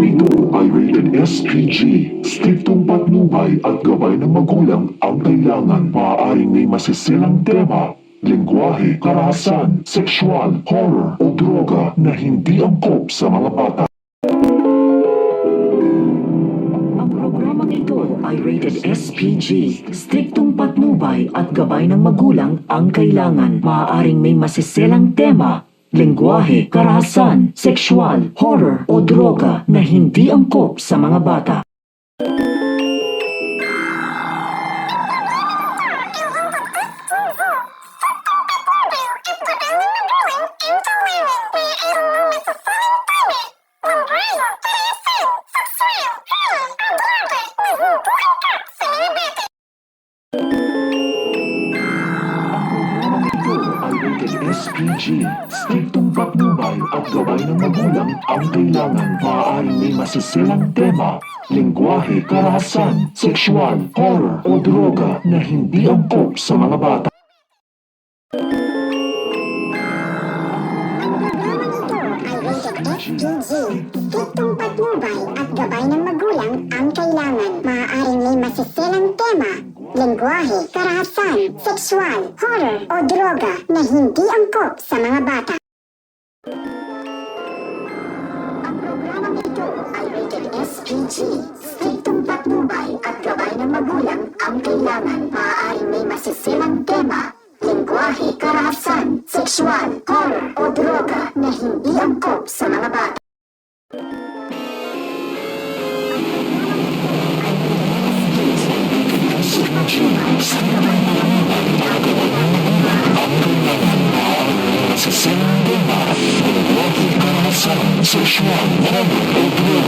ito ay rated SPG. Striktong patnubay at gabay ng magulang ang kailangan. Maaaring may masisilang tema, lengguwahe, karahasan, sexual, horror o droga na hindi angkop sa mga bata. Ang programang ito ay rated SPG. Striktong patnubay at gabay ng magulang ang kailangan. Maaaring may masisilang tema, lengguwahe, karahasan, sexual, horror o droga na hindi angkop sa mga bata. SPG. Striktong patnubay at gabay ng magulang ang kailangan. Maaaring may masisilang tema, lengguwahe, karahasan, sexual, horror o droga na hindi angkop sa mga bata. Striktong patnubay at gabay ng magulang ang kailangan. Maaaring may masisilang tema, lengguwahe, karahasan, sexual, horror o droga na hindi angkop sa mga bata. Ang programang ito ay rated SPG. Striktong patnubay at gabay ng magulang ang kailangan. Maaaring may masisilang tema, lengguwahe, karahasan, sexual, horror o droga na hindi angkop sa mga bata. Sexual, horror o droga